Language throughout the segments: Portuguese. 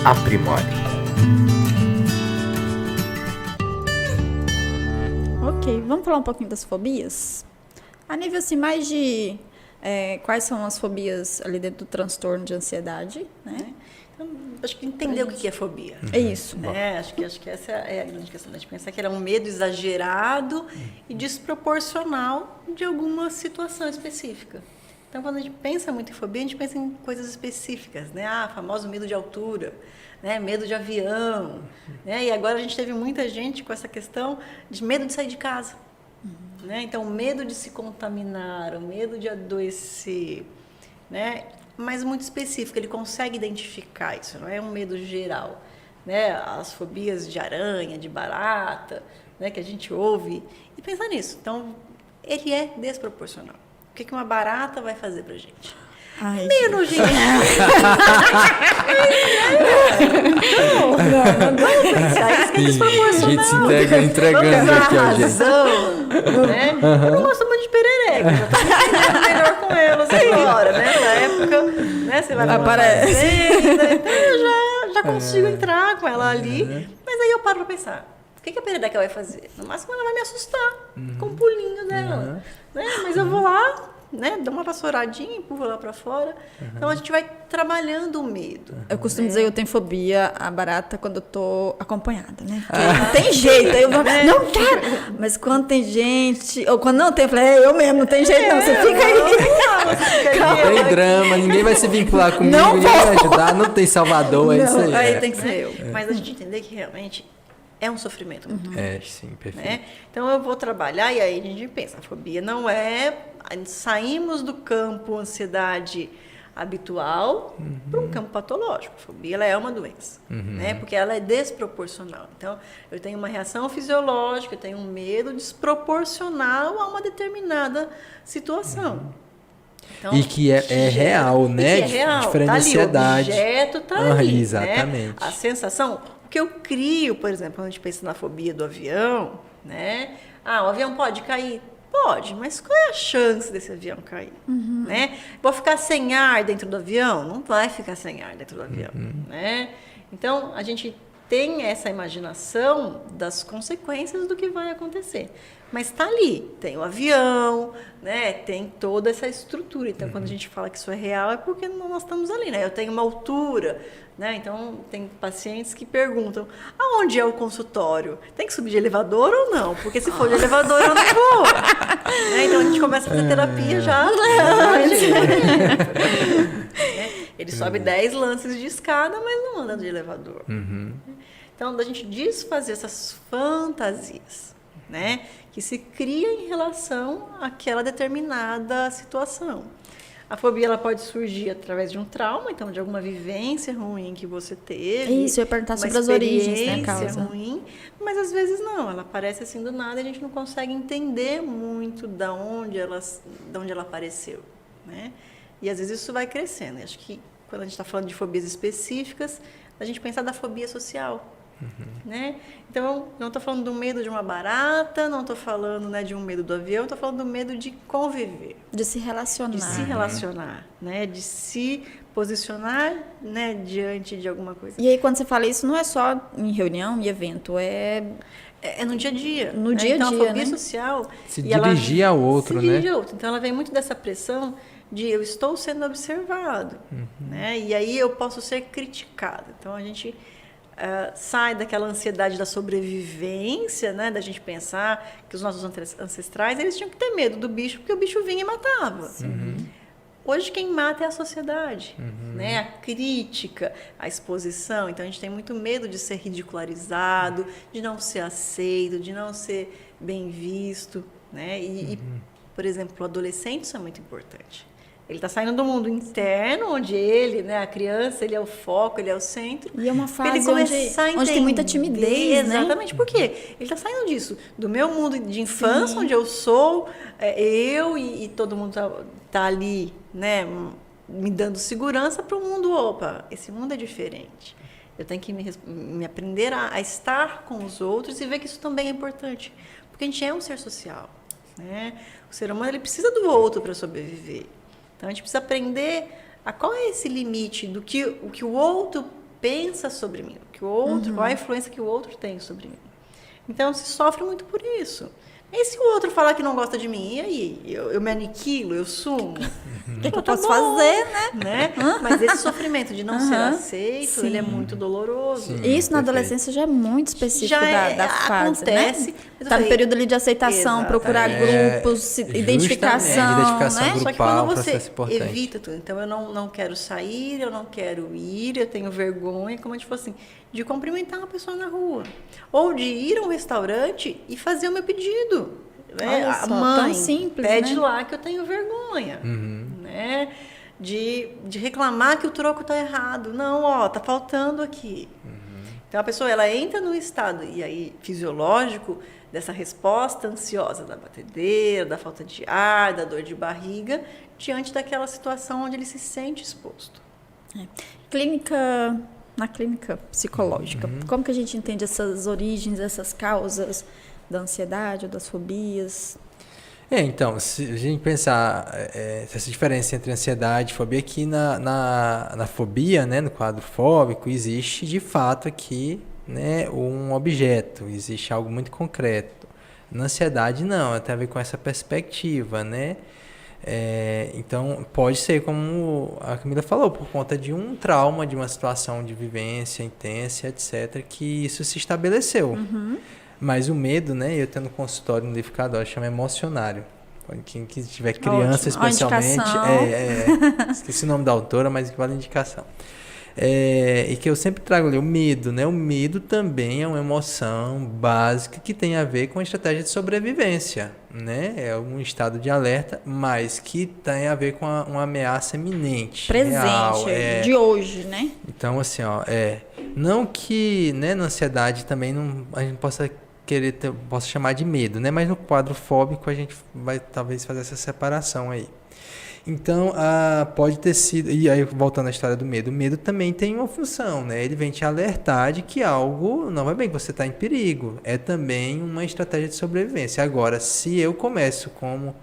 aprimore. Ok, vamos falar um pouquinho das fobias? A nível assim, mais de quais são as fobias ali dentro do transtorno de ansiedade, né? Então, acho que entender o que é fobia. É isso. Acho que essa é a grande questão. A gente pensar que era um medo exagerado e desproporcional de alguma situação específica. Então, quando a gente pensa muito em fobia, a gente pensa em coisas específicas, né? Famoso medo de altura, né? Medo de avião, né? E agora a gente teve muita gente com essa questão de medo de sair de casa, né? Então, o medo de se contaminar, o medo de adoecer, né? Mas muito específico, ele consegue identificar isso, não é um medo geral, né? As fobias de aranha, de barata, né? Que a gente ouve, e pensar nisso. Então, ele é desproporcional. O que uma barata vai fazer pra gente? Meio nojento. Vamos pensar, isso que é desproporcional. A gente se entregando aqui ao jeito. Né? Eu não gosto muito de perereca, já tô entendendo melhor com elas agora, né? Nessa época, né? Você vai lá pra fazenda, então eu já consigo entrar com ela ali. Mas aí eu paro pra pensar, o que a perereca vai fazer? No máximo ela vai me assustar com o pulinho dela. Né? Mas eu vou lá, né, dá uma vassouradinha, empurra lá pra fora. Então a gente vai trabalhando o medo. Eu costumo dizer que eu tenho fobia à barata quando eu tô acompanhada, né? Porque não tem jeito. Aí eu vou, não quero. Mas quando tem gente, ou quando não tem, eu falei, eu mesmo, não tem jeito não, você fica aí. Não tem drama, ninguém vai se vincular comigo, Não ninguém vai ajudar, não tem Salvador, é isso aí. Aí tem que ser eu. Mas a gente entender que realmente é um sofrimento muito grande. Sim, perfeito. Né? Então eu vou trabalhar e aí a gente pensa, a fobia não é... Saímos do campo ansiedade habitual para um campo patológico. A fobia ela é uma doença, né? Porque ela é desproporcional. Então, eu tenho uma reação fisiológica, eu tenho um medo desproporcional a uma determinada situação. Então, E que é real, né? E que é real. Diferente Tá da ali, ansiedade. o objeto está ali. Exatamente. Né? A sensação, o que eu crio, por exemplo, quando a gente pensa na fobia do avião, né? O avião pode cair? Pode, mas qual é a chance desse avião cair? Né? Vou ficar sem ar dentro do avião? Não vai ficar sem ar dentro do avião. Né? Então, a gente tem essa imaginação das consequências do que vai acontecer. Mas está ali, tem o avião, né? Tem toda essa estrutura. Então, quando a gente fala que isso é real, é porque nós estamos ali. Né? Eu tenho uma altura, né? Então, tem pacientes que perguntam, aonde é o consultório? Tem que subir de elevador ou não? Porque se for de elevador, eu não vou. Né? Então, a gente começa a fazer terapia já antes. Ele sobe 10 lances de escada, mas não anda de elevador. Então, da gente desfazer essas fantasias, né, que se cria em relação àquela determinada situação. A fobia ela pode surgir através de um trauma, então de alguma vivência ruim que você teve. Isso, eu ia perguntar sobre as origens, né, causa. Ruim, mas às vezes não, ela aparece assim do nada e a gente não consegue entender muito de onde ela apareceu, né? E às vezes isso vai crescendo. Eu acho que quando a gente está falando de fobias específicas, a gente pensa da fobia social. Né? Então, não estou falando do medo de uma barata, não estou falando, né, de um medo do avião, estou falando do medo de conviver. De se relacionar. De se relacionar, né? De se posicionar, né, diante de alguma coisa. E aí, quando você fala isso, não é só em reunião, em evento, é no dia a dia. No dia a então, dia, a fobia né? social... Se dirigir ao outro, né? Então, ela vem muito dessa pressão de eu estou sendo observado, né? E aí eu posso ser criticado. Então, a gente... sai daquela ansiedade da sobrevivência, né, da gente pensar que os nossos ancestrais eles tinham que ter medo do bicho porque o bicho vinha e matava. Hoje quem mata é a sociedade, né, a crítica, a exposição. Então a gente tem muito medo de ser ridicularizado, de não ser aceito, de não ser bem visto, né? E por exemplo, o adolescente isso é muito importante. Ele está saindo do mundo interno, onde ele, né, a criança, ele é o foco, ele é o centro. E é uma fase onde tem muita timidez, né? Exatamente, por quê? Ele está saindo disso, do meu mundo de infância, onde eu sou, eu e todo mundo tá ali, né, me dando segurança para o mundo, opa, esse mundo é diferente. Eu tenho que me aprender a estar com os outros e ver que isso também é importante. Porque a gente é um ser social, né? O ser humano ele precisa do outro para sobreviver. Então, a gente precisa aprender a qual é esse limite do que o outro pensa sobre mim, que o outro, qual a influência que o outro tem sobre mim. Então, se sofre muito por isso. E se o outro falar que não gosta de mim, e aí? Eu me aniquilo, eu sumo? O que eu posso fazer, né? Mas esse sofrimento de não ser aceito, Sim. ele é muito doloroso. Sim. Isso na Perfeito. adolescência já é muito específico Já da fase, acontece. né? Mas Tá no aí- período ali de aceitação, Exatamente. procurar grupos, identificação, identificação né? grupal. Só que quando é um você processo importante. evita tudo, então eu não quero sair, eu não quero ir, eu tenho vergonha, como a gente falou assim, de cumprimentar uma pessoa na rua. Ou de ir a um restaurante e fazer o meu pedido. Olha A só, mãe tão simples, pede né? lá que eu tenho vergonha. Né? De reclamar que o troco está errado. Não, ó, tá faltando aqui. Então a pessoa ela entra no estado e aí fisiológico dessa resposta ansiosa da batedeira, da falta de ar, da dor de barriga, diante daquela situação onde ele se sente exposto. Na clínica psicológica, como que a gente entende essas origens, essas causas da ansiedade ou das fobias? Então, se a gente pensar essa diferença entre ansiedade e fobia, aqui na fobia, né, no quadro fóbico, existe de fato aqui, né, um objeto, existe algo muito concreto. Na ansiedade, não, tem a ver com essa perspectiva, né? Então, pode ser, como a Camila falou, por conta de um trauma, de uma situação de vivência intensa, etc., que isso se estabeleceu. Mas o medo, né? Eu tenho no consultório, no liquidificador, chama emocionário. Quem tiver criança, Ótimo. especialmente. Indicação. Esqueci o nome da autora, mas vale a indicação. E que eu sempre trago ali o medo, né? O medo também é uma emoção básica que tem a ver com a estratégia de sobrevivência, né? É um estado de alerta, mas que tem a ver com uma ameaça iminente. Presente, real, de hoje, né? Então, assim, não que, né, na ansiedade também a gente possa possa chamar de medo, né? Mas no quadro fóbico a gente vai talvez fazer essa separação aí. Então, pode ter sido... E aí, voltando à história do medo. O medo também tem uma função, né? Ele vem te alertar de que algo não vai bem, que você está em perigo. É também uma estratégia de sobrevivência. Agora, se eu começo como...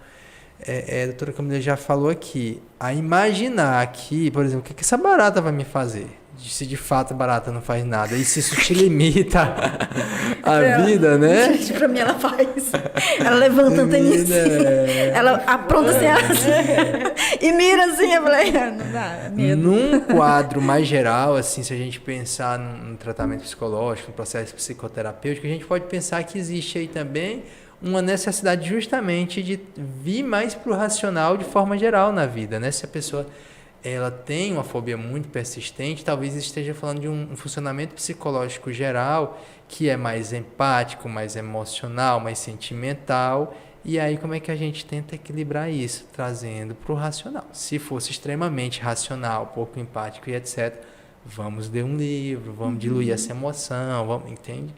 a doutora Camila já falou aqui, a imaginar que, por exemplo, o que essa barata vai me fazer? Se de fato a barata não faz nada, e se isso te limita a vida, né? Gente, pra mim ela faz. Ela levanta a anteninha ela apronta assim, e mira assim, eu falei, não dá, medo. Num quadro mais geral, assim, se a gente pensar no tratamento psicológico, no processo psicoterapêutico, a gente pode pensar que existe aí também uma necessidade justamente de vir mais para o racional de forma geral na vida, né? Se a pessoa ela tem uma fobia muito persistente, talvez esteja falando de um funcionamento psicológico geral que é mais empático, mais emocional, mais sentimental. E aí como é que a gente tenta equilibrar isso, trazendo para o racional? Se fosse extremamente racional, pouco empático e etc., vamos ler um livro, vamos diluir essa emoção, entende?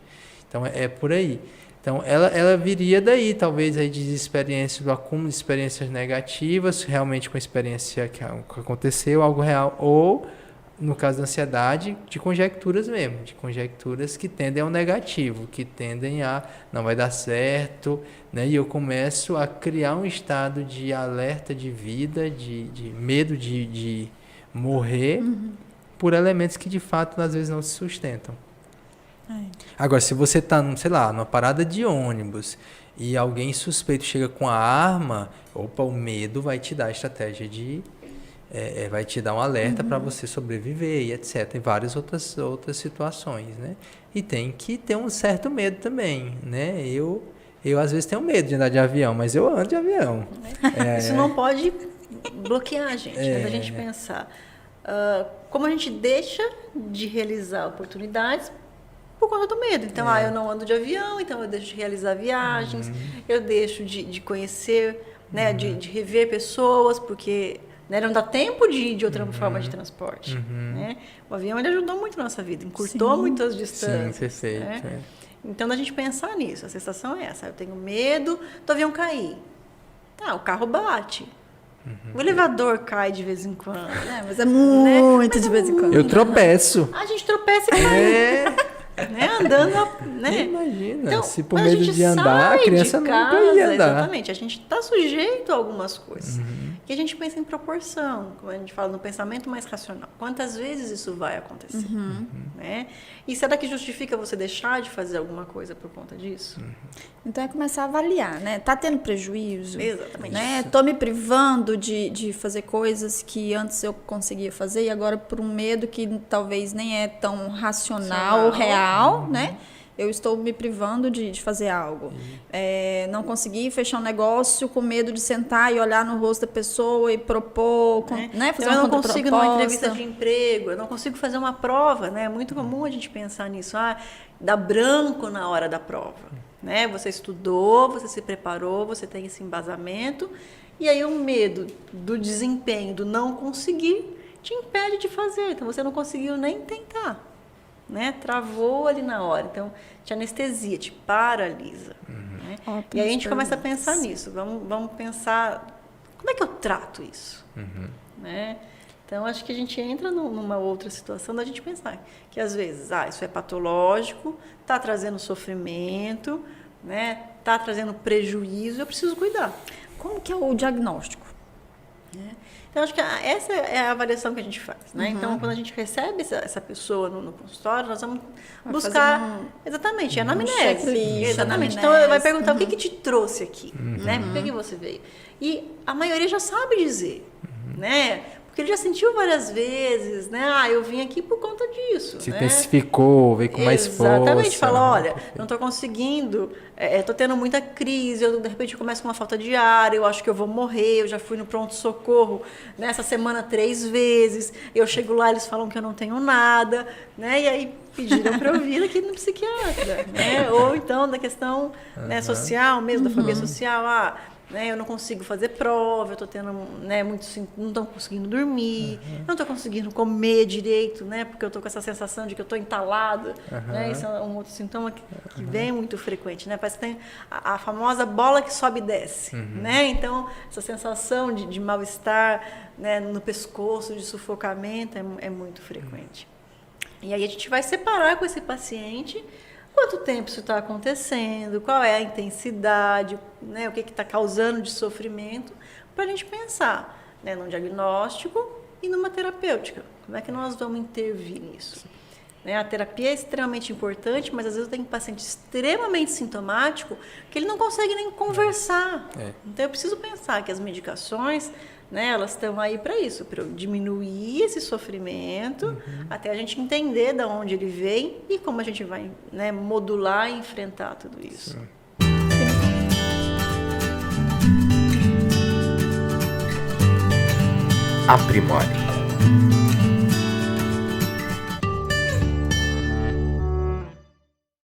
Então é por aí. Então, ela viria daí, talvez, aí de experiências, do acúmulo de experiências negativas, realmente com a experiência que aconteceu, algo real, ou, no caso da ansiedade, de conjecturas mesmo, de conjecturas que tendem ao negativo, que tendem a não vai dar certo, né? E eu começo a criar um estado de alerta de vida, de medo de morrer, por elementos que, de fato, às vezes não se sustentam. Agora, se você está, sei lá, numa parada de ônibus e alguém suspeito chega com a arma, o medo vai te dar a estratégia de... vai te dar um alerta para você sobreviver e etc. E várias outras situações, né? E tem que ter um certo medo também, né? Eu às vezes tenho medo de andar de avião, mas eu ando de avião. Isso não pode bloquear a gente, a gente pensar. Como a gente deixa de realizar oportunidades por conta do medo. Então, eu não ando de avião, então eu deixo de realizar viagens, eu deixo de conhecer, né, de rever pessoas, porque, né, não dá tempo de ir de outra forma de transporte. Né? O avião ele ajudou muito na nossa vida, encurtou muitas distâncias. Sim, perfeito. Né? Então, a gente pensar nisso, a sensação é essa. Eu tenho medo do avião cair. O carro bate. O elevador cai de vez em quando. Mas é muito de vez em quando. Eu tropeço. A gente tropeça e cai. né? Andando, né? Imagina, Então, se por quando a medo gente de andar, a sai criança de nunca ia casa, andar. exatamente, a gente está sujeito a algumas coisas. Que a gente pensa em proporção, como a gente fala no pensamento mais racional. Quantas vezes isso vai acontecer? Né? E será que justifica você deixar de fazer alguma coisa por conta disso? Então é começar a avaliar, né? Tá tendo prejuízo? Exatamente. Né? Tô me privando de fazer coisas que antes eu conseguia fazer e agora por um medo que talvez nem é tão racional ou real, né? Eu estou me privando de fazer algo. Não consegui fechar um negócio com medo de sentar e olhar no rosto da pessoa e propor, né? Fazer Então, eu uma não consigo numa contraproposta. entrevista de emprego, eu não consigo fazer uma prova, né? É muito comum a gente pensar nisso, dá branco na hora da prova, né? Você estudou, você se preparou, você tem esse embasamento, e aí o medo do desempenho, do não conseguir, te impede de fazer. Então, você não conseguiu nem tentar. Né? Travou ali na hora, então te anestesia, te paralisa. Né? E aí a gente começa a pensar nisso, vamos pensar como é que eu trato isso. Né? Então acho que a gente entra numa outra situação da gente pensar que às vezes isso é patológico, está trazendo sofrimento, né? Está trazendo prejuízo, eu preciso cuidar. Como que é o diagnóstico? Então, acho que essa é a avaliação que a gente faz, né? Então, quando a gente recebe essa pessoa no consultório, nós vamos buscar... Exatamente, é anamnese. Checklist, exatamente. anamnese. Então, vai perguntar o que te trouxe aqui, né? Por que você veio? E a maioria já sabe dizer, né? Porque ele já sentiu várias vezes, né? Eu vim aqui por conta disso. Se né? intensificou, veio com mais força. Exatamente. Fala, olha, não estou conseguindo, estou tendo muita crise, de repente eu começo com uma falta de ar, eu acho que eu vou morrer, eu já fui no pronto-socorro nessa semana 3 vezes, eu chego lá, eles falam que eu não tenho nada, né? E aí pediram para eu vir aqui no psiquiatra, né? Ou então da questão social mesmo, da fobia social, né, eu não consigo fazer prova, eu estou tendo, né, não estou conseguindo dormir, não estou conseguindo comer direito, né, porque eu estou com essa sensação de que eu estou entalada, né, esse é um outro sintoma que vem muito frequente, né, parece que tem a famosa bola que sobe e desce, né, então essa sensação de mal-estar, né, no pescoço, de sufocamento é muito frequente. E aí a gente vai separar com esse paciente quanto tempo isso está acontecendo, qual é a intensidade, né, o que está causando de sofrimento, para a gente pensar, né, num diagnóstico e numa terapêutica. Como é que nós vamos intervir nisso? Né, a terapia é extremamente importante, mas às vezes tem um paciente extremamente sintomático que ele não consegue nem conversar. Então eu preciso pensar que as medicações, né, elas estão aí para isso, para diminuir esse sofrimento, até a gente entender de onde ele vem e como a gente vai, né, modular e enfrentar tudo isso. Sim. Aprimore.